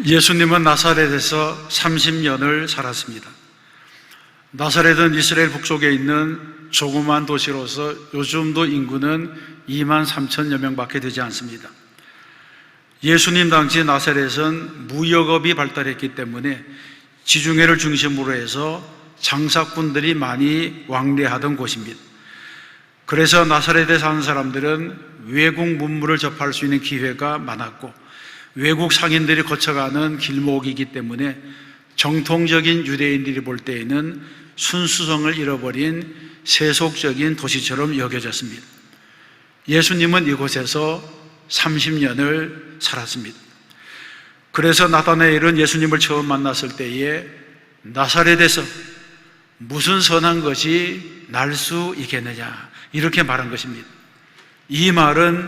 예수님은 나사렛에서 30년을 살았습니다. 나사렛은 이스라엘 북쪽에 있는 조그만 도시로서 요즘도 인구는 2만 3천여 명밖에 되지 않습니다. 예수님 당시 나사렛은 무역업이 발달했기 때문에 지중해를 중심으로 해서 장사꾼들이 많이 왕래하던 곳입니다. 그래서 나사렛에 사는 사람들은 외국 문물을 접할 수 있는 기회가 많았고, 외국 상인들이 거쳐가는 길목이기 때문에 정통적인 유대인들이 볼 때에는 순수성을 잃어버린 세속적인 도시처럼 여겨졌습니다. 예수님은 이곳에서 30년을 살았습니다. 그래서 나다나엘은 예수님을 처음 만났을 때에 나사렛에서 무슨 선한 것이 날 수 있겠느냐, 이렇게 말한 것입니다. 이 말은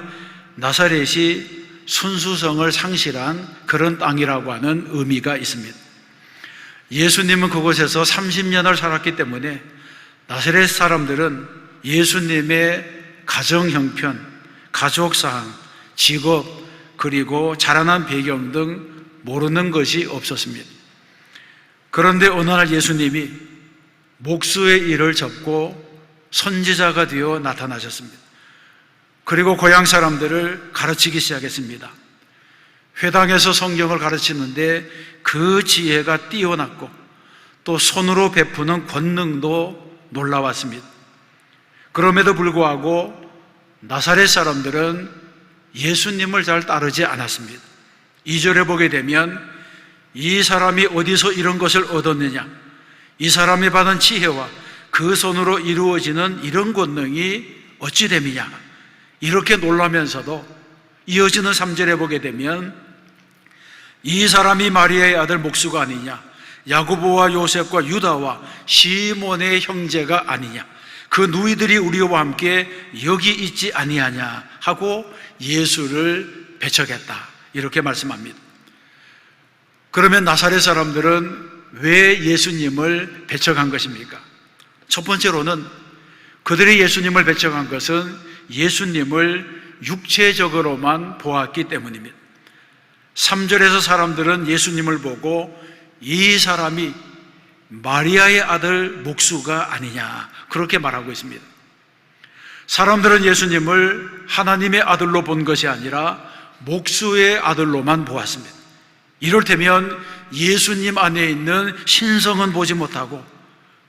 나사렛이 순수성을 상실한 그런 땅이라고 하는 의미가 있습니다. 예수님은 그곳에서 30년을 살았기 때문에 나사렛 사람들은 예수님의 가정 형편, 가족사항, 직업, 그리고 자라난 배경 등 모르는 것이 없었습니다. 그런데 어느 날 예수님이 목수의 일을 접고 선지자가 되어 나타나셨습니다. 그리고 고향 사람들을 가르치기 시작했습니다. 회당에서 성경을 가르치는데 그 지혜가 뛰어났고 또 손으로 베푸는 권능도 놀라웠습니다. 그럼에도 불구하고 나사렛 사람들은 예수님을 잘 따르지 않았습니다. 2절에 보게 되면 이 사람이 어디서 이런 것을 얻었느냐, 이 사람이 받은 지혜와 그 손으로 이루어지는 이런 권능이 어찌 됨이냐, 이렇게 놀라면서도 이어지는 3절에 보게 되면 이 사람이 마리아의 아들 목수가 아니냐, 야고보와 요셉과 유다와 시몬의 형제가 아니냐, 그 누이들이 우리와 함께 여기 있지 아니하냐 하고 예수를 배척했다, 이렇게 말씀합니다. 그러면 나사렛 사람들은 왜 예수님을 배척한 것입니까? 첫 번째로는 그들이 예수님을 배척한 것은 예수님을 육체적으로만 보았기 때문입니다. 3절에서 사람들은 예수님을 보고 이 사람이 마리아의 아들 목수가 아니냐, 그렇게 말하고 있습니다. 사람들은 예수님을 하나님의 아들로 본 것이 아니라 목수의 아들로만 보았습니다. 이를테면 예수님 안에 있는 신성은 보지 못하고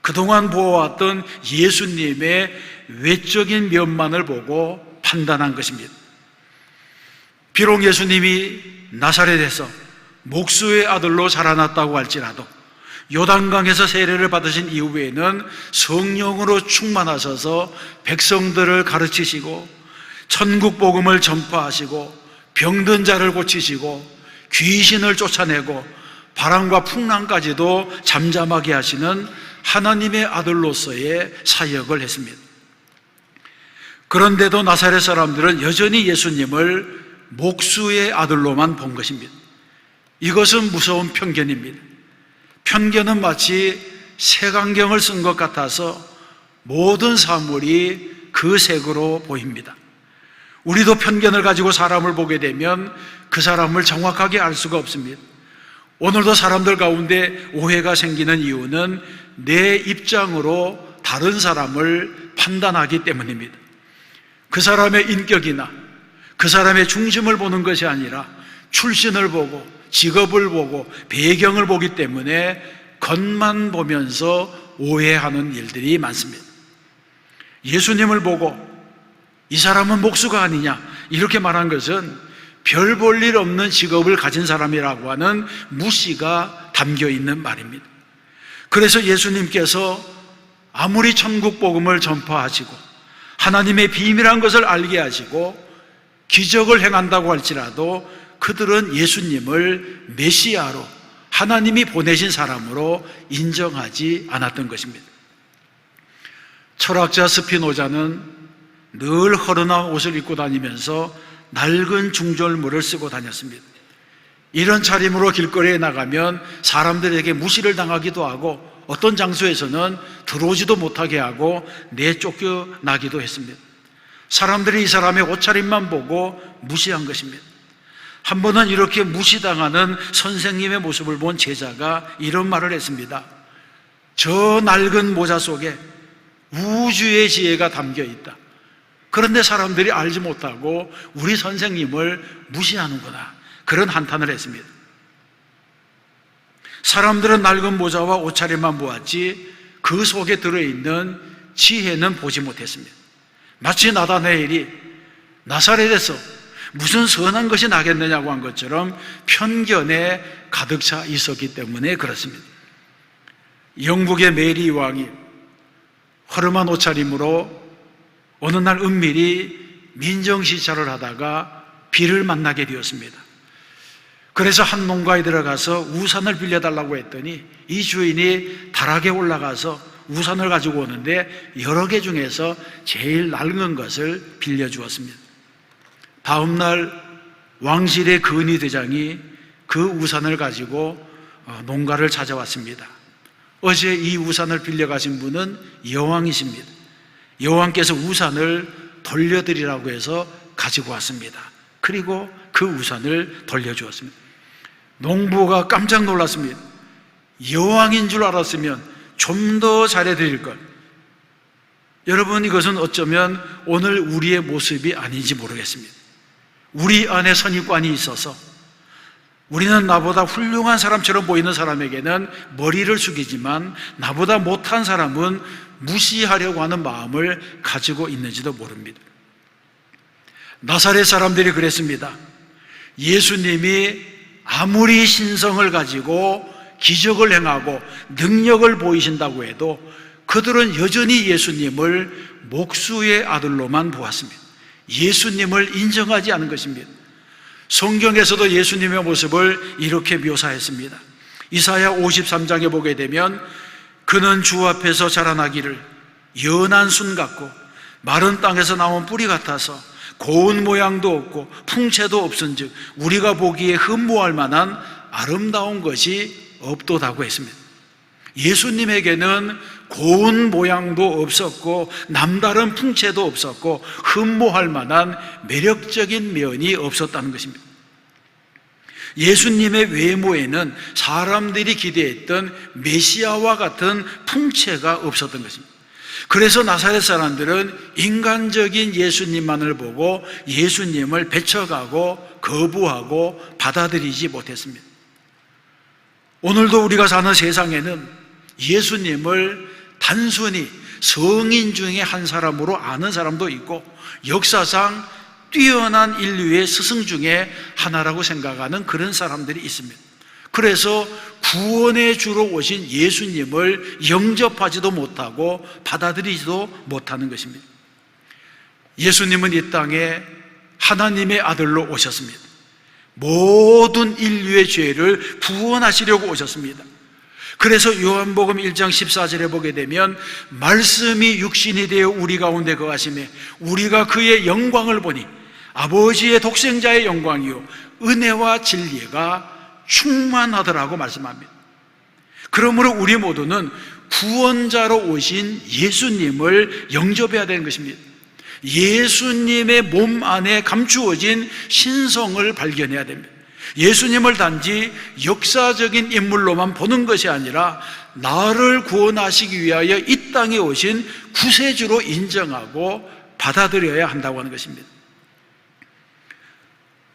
그동안 보아왔던 예수님의 외적인 면만을 보고 판단한 것입니다. 비록 예수님이 나사렛에서 목수의 아들로 자라났다고 할지라도 요단강에서 세례를 받으신 이후에는 성령으로 충만하셔서 백성들을 가르치시고 천국 복음을 전파하시고 병든 자를 고치시고 귀신을 쫓아내고 바람과 풍랑까지도 잠잠하게 하시는 하나님의 아들로서의 사역을 했습니다. 그런데도 나사렛 사람들은 여전히 예수님을 목수의 아들로만 본 것입니다. 이것은 무서운 편견입니다. 편견은 마치 색안경을 쓴 것 같아서 모든 사물이 그 색으로 보입니다. 우리도 편견을 가지고 사람을 보게 되면 그 사람을 정확하게 알 수가 없습니다. 오늘도 사람들 가운데 오해가 생기는 이유는 내 입장으로 다른 사람을 판단하기 때문입니다. 그 사람의 인격이나 그 사람의 중심을 보는 것이 아니라 출신을 보고 직업을 보고 배경을 보기 때문에 겉만 보면서 오해하는 일들이 많습니다. 예수님을 보고 이 사람은 목수가 아니냐, 이렇게 말한 것은 별 볼 일 없는 직업을 가진 사람이라고 하는 무시가 담겨 있는 말입니다. 그래서 예수님께서 아무리 천국 복음을 전파하시고 하나님의 비밀한 것을 알게 하시고 기적을 행한다고 할지라도 그들은 예수님을 메시아로, 하나님이 보내신 사람으로 인정하지 않았던 것입니다. 철학자 스피노자는 늘 허름한 옷을 입고 다니면서 낡은 중절모를 쓰고 다녔습니다. 이런 차림으로 길거리에 나가면 사람들에게 무시를 당하기도 하고 어떤 장소에서는 들어오지도 못하게 하고 내쫓겨나기도 했습니다. 사람들이 이 사람의 옷차림만 보고 무시한 것입니다. 한 번은 이렇게 무시당하는 선생님의 모습을 본 제자가 이런 말을 했습니다. 저 낡은 모자 속에 우주의 지혜가 담겨 있다. 그런데 사람들이 알지 못하고 우리 선생님을 무시하는구나. 그런 한탄을 했습니다. 사람들은 낡은 모자와 옷차림만 보았지 그 속에 들어있는 지혜는 보지 못했습니다. 마치 나다나엘이 나사렛에서 무슨 선한 것이 나겠느냐고 한 것처럼 편견에 가득 차 있었기 때문에 그렇습니다. 영국의 메리 왕이 허름한 옷차림으로 어느 날 은밀히 민정시찰을 하다가 비를 만나게 되었습니다. 그래서 한 농가에 들어가서 우산을 빌려달라고 했더니 이 주인이 다락에 올라가서 우산을 가지고 오는데 여러 개 중에서 제일 낡은 것을 빌려주었습니다. 다음날 왕실의 근위대장이 그 우산을 가지고 농가를 찾아왔습니다. 어제 이 우산을 빌려가신 분은 여왕이십니다. 여왕께서 우산을 돌려드리라고 해서 가지고 왔습니다. 그리고 그 우산을 돌려주었습니다. 농부가 깜짝 놀랐습니다. 여왕인 줄 알았으면 좀 더 잘해드릴 걸. 여러분, 이것은 어쩌면 오늘 우리의 모습이 아닌지 모르겠습니다. 우리 안에 선입관이 있어서 우리는 나보다 훌륭한 사람처럼 보이는 사람에게는 머리를 숙이지만 나보다 못한 사람은 무시하려고 하는 마음을 가지고 있는지도 모릅니다. 나사렛 사람들이 그랬습니다. 예수님이 아무리 신성을 가지고 기적을 행하고 능력을 보이신다고 해도 그들은 여전히 예수님을 목수의 아들로만 보았습니다. 예수님을 인정하지 않은 것입니다. 성경에서도 예수님의 모습을 이렇게 묘사했습니다. 이사야 53장에 보게 되면 그는 주 앞에서 자라나기를 연한 순 같고 마른 땅에서 나온 뿌리 같아서 고운 모양도 없고 풍채도 없은즉 우리가 보기에 흠모할 만한 아름다운 것이 없도다고 했습니다. 예수님에게는 고운 모양도 없었고 남다른 풍채도 없었고 흠모할 만한 매력적인 면이 없었다는 것입니다. 예수님의 외모에는 사람들이 기대했던 메시아와 같은 풍채가 없었던 것입니다. 그래서 나사렛 사람들은 인간적인 예수님만을 보고 예수님을 배척하고 거부하고 받아들이지 못했습니다. 오늘도 우리가 사는 세상에는 예수님을 단순히 성인 중에 한 사람으로 아는 사람도 있고 역사상 뛰어난 인류의 스승 중에 하나라고 생각하는 그런 사람들이 있습니다. 그래서 구원의 주로 오신 예수님을 영접하지도 못하고 받아들이지도 못하는 것입니다. 예수님은 이 땅에 하나님의 아들로 오셨습니다. 모든 인류의 죄를 구원하시려고 오셨습니다. 그래서 요한복음 1장 14절에 보게 되면 말씀이 육신이 되어 우리 가운데 거하시매 우리가 그의 영광을 보니 아버지의 독생자의 영광이요 은혜와 진리가 충만하더라고 말씀합니다. 그러므로 우리 모두는 구원자로 오신 예수님을 영접해야 되는 것입니다. 예수님의 몸 안에 감추어진 신성을 발견해야 됩니다. 예수님을 단지 역사적인 인물로만 보는 것이 아니라 나를 구원하시기 위하여 이 땅에 오신 구세주로 인정하고 받아들여야 한다고 하는 것입니다.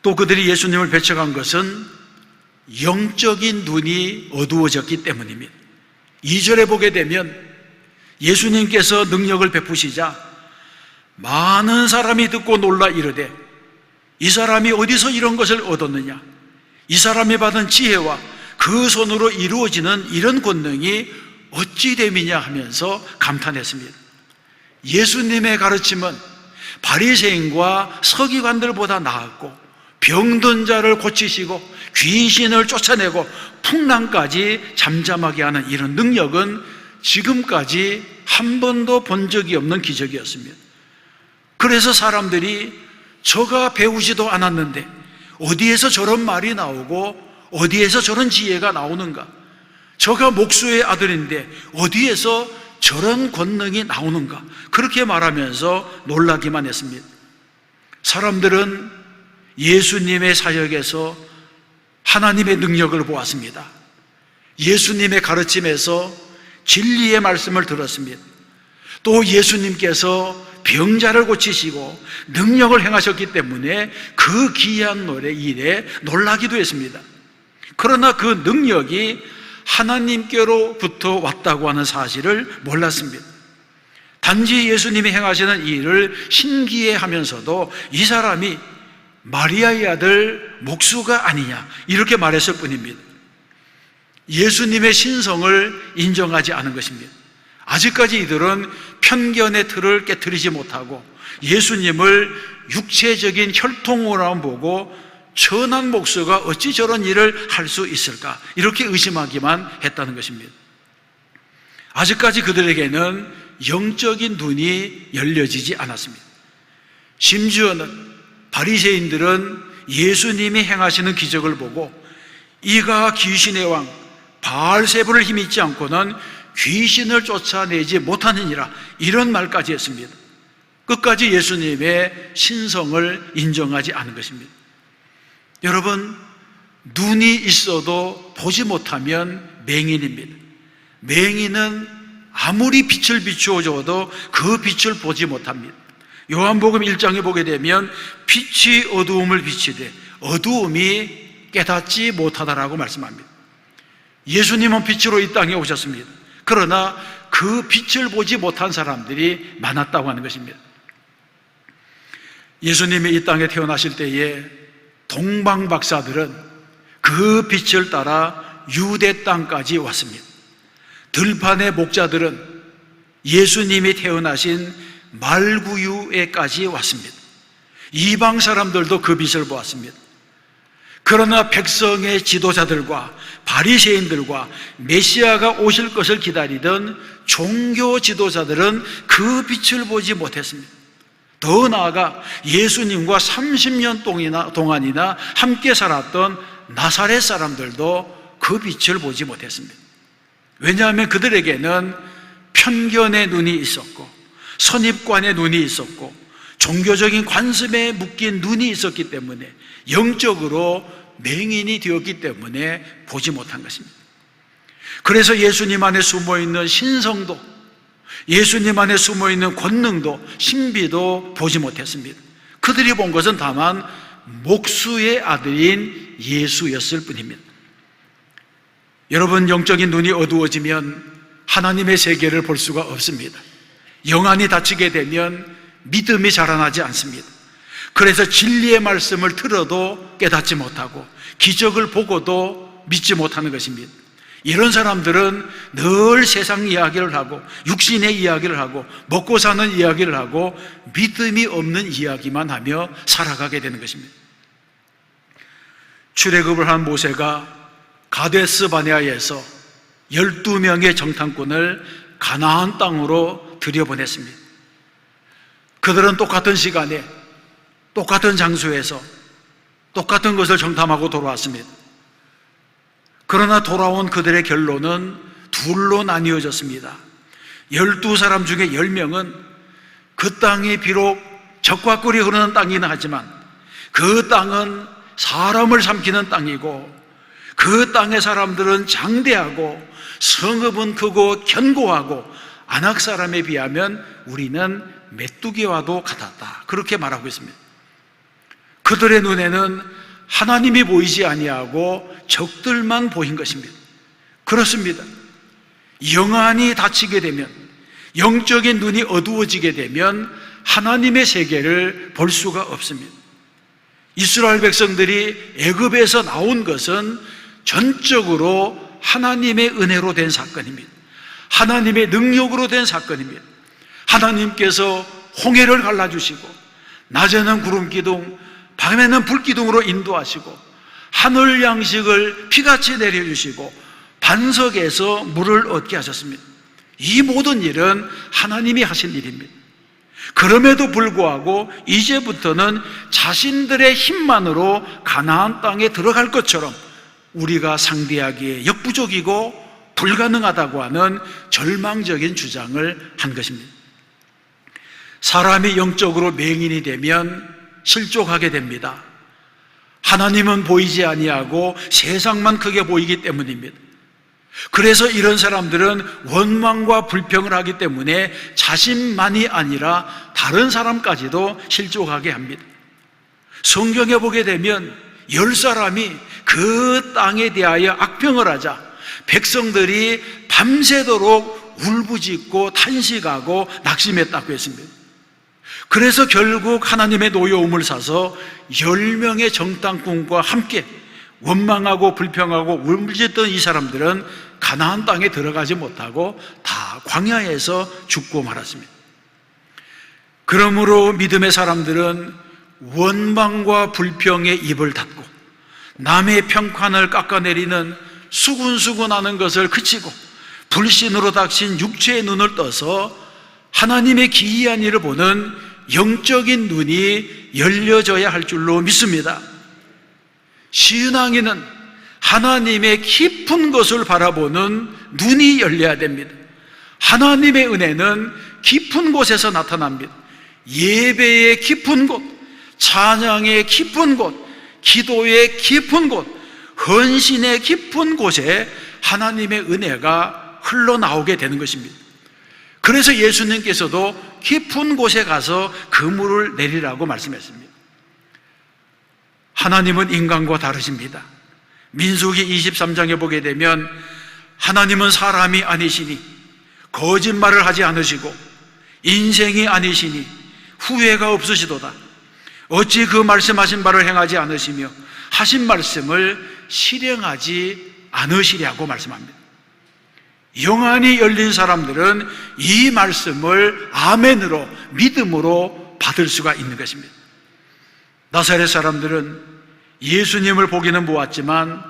또 그들이 예수님을 배척한 것은 영적인 눈이 어두워졌기 때문입니다. 2절에 보게 되면 예수님께서 능력을 베푸시자 많은 사람이 듣고 놀라 이르되 이 사람이 어디서 이런 것을 얻었느냐? 이 사람이 받은 지혜와 그 손으로 이루어지는 이런 권능이 어찌 됨이냐 하면서 감탄했습니다. 예수님의 가르침은 바리새인과 서기관들보다 나았고 병든 자를 고치시고 귀신을 쫓아내고 풍랑까지 잠잠하게 하는 이런 능력은 지금까지 한 번도 본 적이 없는 기적이었습니다. 그래서 사람들이 저가 배우지도 않았는데 어디에서 저런 말이 나오고 어디에서 저런 지혜가 나오는가? 저가 목수의 아들인데 어디에서 저런 권능이 나오는가? 그렇게 말하면서 놀라기만 했습니다. 사람들은 예수님의 사역에서 하나님의 능력을 보았습니다. 예수님의 가르침에서 진리의 말씀을 들었습니다. 또 예수님께서 병자를 고치시고 능력을 행하셨기 때문에 그 귀한 일에 놀라기도 했습니다. 그러나 그 능력이 하나님께로부터 왔다고 하는 사실을 몰랐습니다. 단지 예수님이 행하시는 이 일을 신기해하면서도 이 사람이 마리아의 아들 목수가 아니냐 이렇게 말했을 뿐입니다. 예수님의 신성을 인정하지 않은 것입니다. 아직까지 이들은 편견의 틀을 깨트리지 못하고 예수님을 육체적인 혈통으로만 보고 천한 목수가 어찌 저런 일을 할 수 있을까 이렇게 의심하기만 했다는 것입니다. 아직까지 그들에게는 영적인 눈이 열려지지 않았습니다. 심지어는 바리새인들은 예수님이 행하시는 기적을 보고 이가 귀신의 왕 바알세불을 힘입지 않고는 귀신을 쫓아내지 못하느니라 이런 말까지 했습니다. 끝까지 예수님의 신성을 인정하지 않은 것입니다. 여러분, 눈이 있어도 보지 못하면 맹인입니다. 맹인은 아무리 빛을 비추어 줘도 그 빛을 보지 못합니다. 요한복음 1장에 보게 되면 빛이 어두움을 비치되 어두움이 깨닫지 못하다라고 말씀합니다. 예수님은 빛으로 이 땅에 오셨습니다. 그러나 그 빛을 보지 못한 사람들이 많았다고 하는 것입니다. 예수님이 이 땅에 태어나실 때에 동방 박사들은 그 빛을 따라 유대 땅까지 왔습니다. 들판의 목자들은 예수님이 태어나신 말구유에까지 왔습니다. 이방 사람들도 그 빛을 보았습니다. 그러나 백성의 지도자들과 바리새인들과 메시아가 오실 것을 기다리던 종교 지도자들은 그 빛을 보지 못했습니다. 더 나아가 예수님과 30년 동안이나 함께 살았던 나사렛 사람들도 그 빛을 보지 못했습니다. 왜냐하면 그들에게는 편견의 눈이 있었고 선입관의 눈이 있었고 종교적인 관습에 묶인 눈이 있었기 때문에 영적으로 맹인이 되었기 때문에 보지 못한 것입니다. 그래서 예수님 안에 숨어있는 신성도, 예수님 안에 숨어있는 권능도, 신비도 보지 못했습니다. 그들이 본 것은 다만 목수의 아들인 예수였을 뿐입니다. 여러분, 영적인 눈이 어두워지면 하나님의 세계를 볼 수가 없습니다. 영안이 닫히게 되면 믿음이 자라나지 않습니다. 그래서 진리의 말씀을 들어도 깨닫지 못하고 기적을 보고도 믿지 못하는 것입니다. 이런 사람들은 늘 세상 이야기를 하고 육신의 이야기를 하고 먹고 사는 이야기를 하고 믿음이 없는 이야기만 하며 살아가게 되는 것입니다. 출애굽을 한 모세가 가데스 바네아에서 12명의 정탐꾼을 가나안 땅으로 들여보냈습니다. 그들은 똑같은 시간에 똑같은 장소에서 똑같은 것을 정탐하고 돌아왔습니다. 그러나 돌아온 그들의 결론은 둘로 나뉘어졌습니다. 12사람 중에 10명은 그 땅이 비록 적과 꿀이 흐르는 땅이긴 하지만 그 땅은 사람을 삼키는 땅이고 그 땅의 사람들은 장대하고 성읍은 크고 견고하고 아낙 사람에 비하면 우리는 메뚜기와도 같았다, 그렇게 말하고 있습니다. 그들의 눈에는 하나님이 보이지 아니하고 적들만 보인 것입니다. 그렇습니다. 영안이 닫히게 되면, 영적인 눈이 어두워지게 되면 하나님의 세계를 볼 수가 없습니다. 이스라엘 백성들이 애굽에서 나온 것은 전적으로 하나님의 은혜로 된 사건입니다. 하나님의 능력으로 된 사건입니다. 하나님께서 홍해를 갈라주시고 낮에는 구름기둥, 밤에는 불기둥으로 인도하시고 하늘 양식을 비같이 내려주시고 반석에서 물을 얻게 하셨습니다. 이 모든 일은 하나님이 하신 일입니다. 그럼에도 불구하고 이제부터는 자신들의 힘만으로 가나안 땅에 들어갈 것처럼 우리가 상대하기에 역부족이고 불가능하다고 하는 절망적인 주장을 한 것입니다. 사람이 영적으로 맹인이 되면 실족하게 됩니다. 하나님은 보이지 아니하고 세상만 크게 보이기 때문입니다. 그래서 이런 사람들은 원망과 불평을 하기 때문에 자신만이 아니라 다른 사람까지도 실족하게 합니다. 성경에 보게 되면 10사람이 그 땅에 대하여 악평을 하자 백성들이 밤새도록 울부짖고 탄식하고 낙심했다고 했습니다. 그래서 결국 하나님의 노여움을 사서 10명의 정탐꾼과 함께 원망하고 불평하고 울부짖던 이 사람들은 가나안 땅에 들어가지 못하고 다 광야에서 죽고 말았습니다. 그러므로 믿음의 사람들은 원망과 불평에 입을 닫고 남의 평판을 깎아내리는 수군수군하는 것을 그치고 불신으로 닥친 육체의 눈을 떠서 하나님의 기이한 일을 보는 영적인 눈이 열려져야 할 줄로 믿습니다. 신앙인은 하나님의 깊은 것을 바라보는 눈이 열려야 됩니다. 하나님의 은혜는 깊은 곳에서 나타납니다. 예배의 깊은 곳, 찬양의 깊은 곳, 기도의 깊은 곳, 헌신의 깊은 곳에 하나님의 은혜가 흘러나오게 되는 것입니다. 그래서 예수님께서도 깊은 곳에 가서 그물을 내리라고 말씀했습니다. 하나님은 인간과 다르십니다. 민수기 23장에 보게 되면 하나님은 사람이 아니시니 거짓말을 하지 않으시고 인생이 아니시니 후회가 없으시도다. 어찌 그 말씀하신 바를 행하지 않으시며 하신 말씀을 실행하지 않으시려고 말씀합니다. 영안이 열린 사람들은 이 말씀을 아멘으로 믿음으로 받을 수가 있는 것입니다. 나사렛 사람들은 예수님을 보기는 보았지만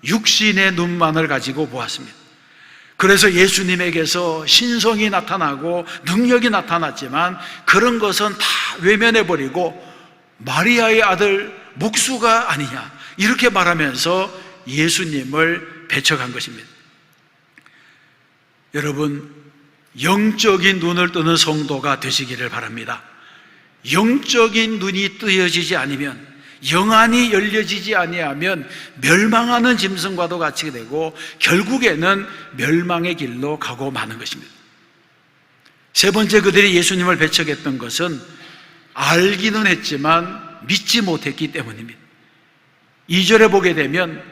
육신의 눈만을 가지고 보았습니다. 그래서 예수님에게서 신성이 나타나고 능력이 나타났지만 그런 것은 다 외면해버리고 마리아의 아들 목수가 아니냐 이렇게 말하면서 예수님을 배척한 것입니다. 여러분, 영적인 눈을 뜨는 성도가 되시기를 바랍니다. 영적인 눈이 뜨여지지 않으면, 영안이 열려지지 아니하면 멸망하는 짐승과도 같이 되고 결국에는 멸망의 길로 가고 마는 것입니다. 세 번째, 그들이 예수님을 배척했던 것은 알기는 했지만 믿지 못했기 때문입니다. 2절에 보게 되면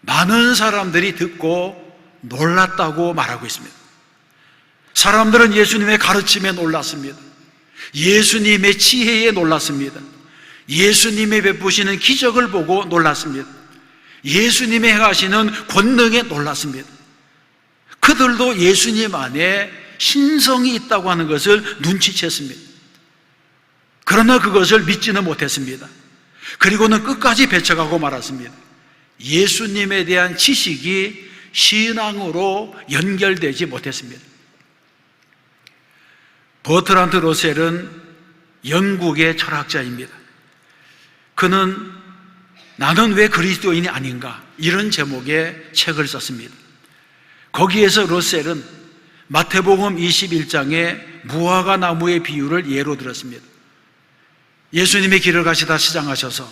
많은 사람들이 듣고 놀랐다고 말하고 있습니다. 사람들은 예수님의 가르침에 놀랐습니다. 예수님의 지혜에 놀랐습니다. 예수님이 베푸시는 기적을 보고 놀랐습니다. 예수님이 행하시는 권능에 놀랐습니다. 그들도 예수님 안에 신성이 있다고 하는 것을 눈치챘습니다. 그러나 그것을 믿지는 못했습니다. 그리고는 끝까지 배척하고 말았습니다. 예수님에 대한 지식이 신앙으로 연결되지 못했습니다. 버트란드 러셀은 영국의 철학자입니다. 그는 나는 왜 그리스도인이 아닌가 이런 제목의 책을 썼습니다. 거기에서 러셀은 마태복음 21장의 무화과 나무의 비유를 예로 들었습니다. 예수님이 길을 가시다 시장하셔서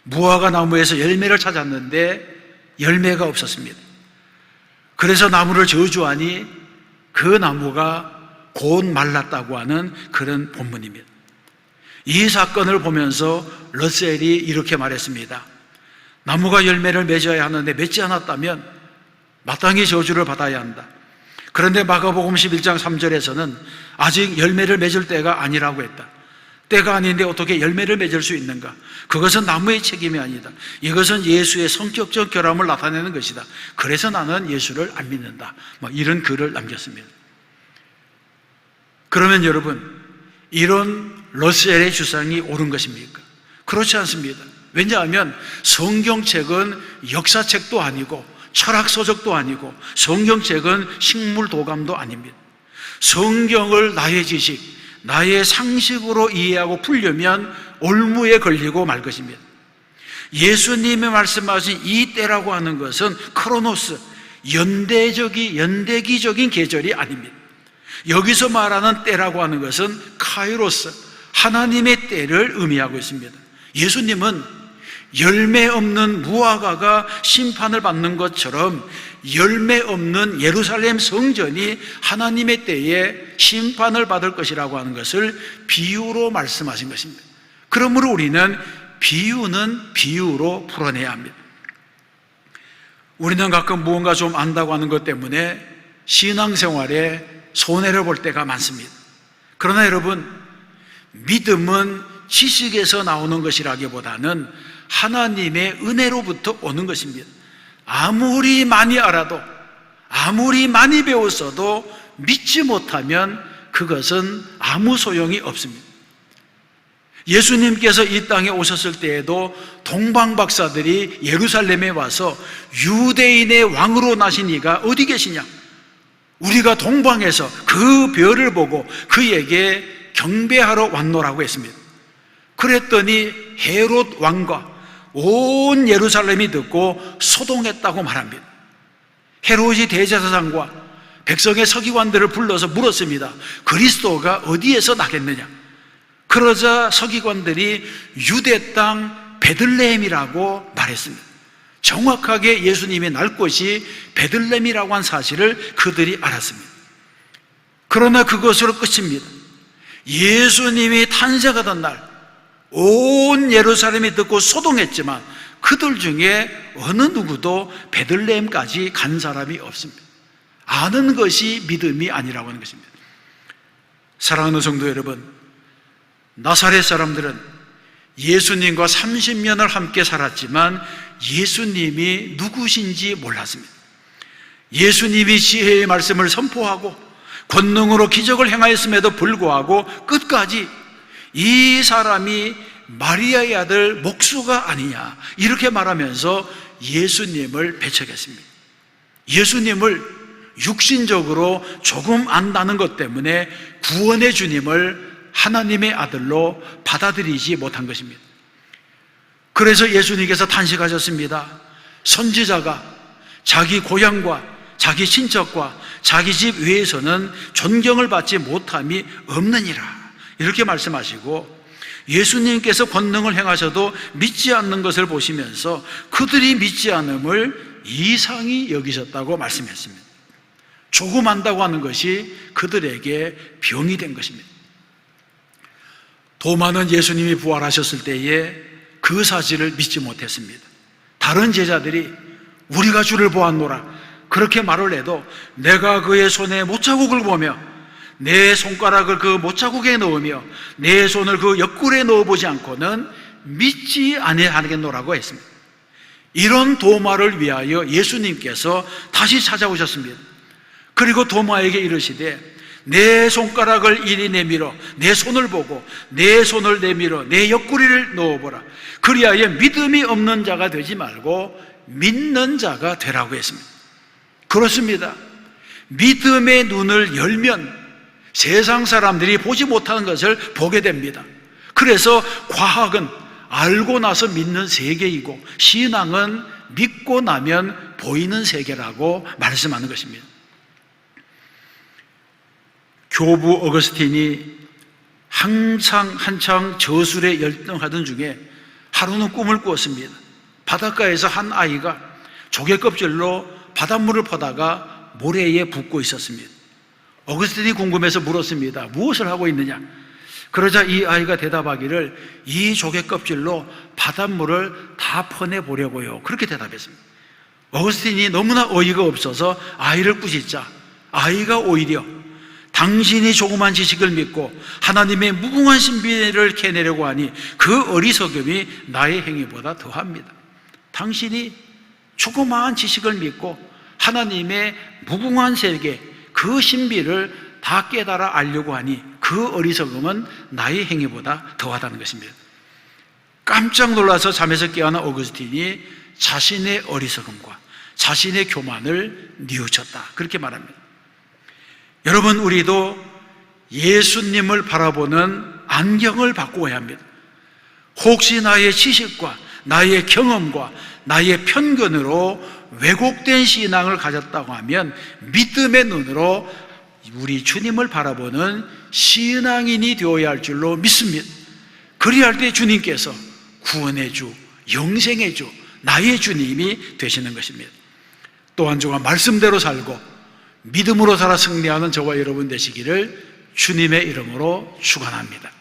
무화과 나무에서 열매를 찾았는데 열매가 없었습니다. 그래서 나무를 저주하니 그 나무가 곧 말랐다고 하는 그런 본문입니다. 이 사건을 보면서 러셀이 이렇게 말했습니다. 나무가 열매를 맺어야 하는데 맺지 않았다면 마땅히 저주를 받아야 한다. 그런데 마가복음 11장 3절에서는 아직 열매를 맺을 때가 아니라고 했다. 때가 아닌데 어떻게 열매를 맺을 수 있는가? 그것은 나무의 책임이 아니다. 이것은 예수의 성격적 결함을 나타내는 것이다. 그래서 나는 예수를 안 믿는다. 이런 글을 남겼습니다. 그러면 여러분, 이런 러셀의 주장이 옳은 것입니까? 그렇지 않습니다. 왜냐하면 성경책은 역사책도 아니고 철학서적도 아니고 성경책은 식물도감도 아닙니다. 성경을 나의 지식, 나의 상식으로 이해하고 풀려면 올무에 걸리고 말 것입니다. 예수님이 말씀하신 이 때라고 하는 것은 크로노스, 연대기적인 계절이 아닙니다. 여기서 말하는 때라고 하는 것은 카이로스, 하나님의 때를 의미하고 있습니다. 예수님은 열매 없는 무화과가 심판을 받는 것처럼 열매 없는 예루살렘 성전이 하나님의 때에 심판을 받을 것이라고 하는 것을 비유로 말씀하신 것입니다. 그러므로 우리는 비유는 비유로 풀어내야 합니다. 우리는 가끔 무언가 좀 안다고 하는 것 때문에 신앙생활에 손해를 볼 때가 많습니다. 그러나 여러분, 믿음은 지식에서 나오는 것이라기보다는 하나님의 은혜로부터 오는 것입니다. 아무리 많이 알아도, 아무리 많이 배웠어도 믿지 못하면 그것은 아무 소용이 없습니다. 예수님께서 이 땅에 오셨을 때에도 동방박사들이 예루살렘에 와서 유대인의 왕으로 나신 이가 어디 계시냐? 우리가 동방에서 그 별을 보고 그에게 경배하러 왔노라고 했습니다. 그랬더니 헤롯 왕과 온 예루살렘이 듣고 소동했다고 말합니다. 헤롯이 대제사장과 백성의 서기관들을 불러서 물었습니다. 그리스도가 어디에서 나겠느냐? 그러자 서기관들이 유대 땅 베들레헴이라고 말했습니다. 정확하게 예수님이 날 곳이 베들레헴이라고 한 사실을 그들이 알았습니다. 그러나 그것으로 끝입니다. 예수님이 탄생하던 날 온 예루살렘이 듣고 소동했지만 그들 중에 어느 누구도 베들레헴까지 간 사람이 없습니다. 아는 것이 믿음이 아니라고 하는 것입니다. 사랑하는 성도 여러분, 나사렛 사람들은 예수님과 30년을 함께 살았지만 예수님이 누구신지 몰랐습니다. 예수님이 지혜의 말씀을 선포하고 권능으로 기적을 행하였음에도 불구하고 끝까지 이 사람이 마리아의 아들 목수가 아니냐 이렇게 말하면서 예수님을 배척했습니다. 예수님을 육신적으로 조금 안다는 것 때문에 구원의 주님을 하나님의 아들로 받아들이지 못한 것입니다. 그래서 예수님께서 탄식하셨습니다. 선지자가 자기 고향과 자기 친척과 자기 집 외에서는 존경을 받지 못함이 없느니라 이렇게 말씀하시고, 예수님께서 권능을 행하셔도 믿지 않는 것을 보시면서 그들이 믿지 않음을 이상히 여기셨다고 말씀했습니다. 조금 안다고 하는 것이 그들에게 병이 된 것입니다. 도마는 예수님이 부활하셨을 때에 그 사실을 믿지 못했습니다. 다른 제자들이 우리가 주를 보았노라 그렇게 말을 해도 내가 그의 손에 못자국을 보며 내 손가락을 그 못자국에 넣으며 내 손을 그 옆구리에 넣어보지 않고는 믿지 아니하겠노라고 했습니다. 이런 도마를 위하여 예수님께서 다시 찾아오셨습니다. 그리고 도마에게 이르시되 내 손가락을 이리 내밀어 내 손을 보고 내 손을 내밀어 내 옆구리를 넣어보라. 그리하여 믿음이 없는 자가 되지 말고 믿는 자가 되라고 했습니다. 그렇습니다. 믿음의 눈을 열면 세상 사람들이 보지 못하는 것을 보게 됩니다. 그래서 과학은 알고 나서 믿는 세계이고 신앙은 믿고 나면 보이는 세계라고 말씀하는 것입니다. 교부 어거스틴이 한창 저술에 열등하던 중에 하루는 꿈을 꾸었습니다. 바닷가에서 한 아이가 조개껍질로 바닷물을 퍼다가 모래에 붓고 있었습니다. 어거스틴이 궁금해서 물었습니다. 무엇을 하고 있느냐? 그러자 이 아이가 대답하기를 이 조개껍질로 바닷물을 다 퍼내보려고요. 그렇게 대답했습니다. 어거스틴이 너무나 어이가 없어서 아이를 꾸짖자 아이가 오히려 당신이 조그만 지식을 믿고 하나님의 무궁한 신비를 캐내려고 하니 그 어리석음이 나의 행위보다 더합니다. 당신이 조그마한 지식을 믿고 하나님의 무궁한 세계 그 신비를 다 깨달아 알려고 하니 그 어리석음은 나의 행위보다 더하다는 것입니다. 깜짝 놀라서 잠에서 깨어난 어거스틴이 자신의 어리석음과 자신의 교만을 뉘우쳤다 그렇게 말합니다. 여러분, 우리도 예수님을 바라보는 안경을 바꾸어야 합니다. 혹시 나의 지식과 나의 경험과 나의 편견으로 왜곡된 신앙을 가졌다고 하면 믿음의 눈으로 우리 주님을 바라보는 신앙인이 되어야 할 줄로 믿습니다. 그리할 때 주님께서 구원의 주, 영생의 주, 나의 주님이 되시는 것입니다. 또 한 주간 말씀대로 살고 믿음으로 살아 승리하는 저와 여러분 되시기를 주님의 이름으로 축원합니다.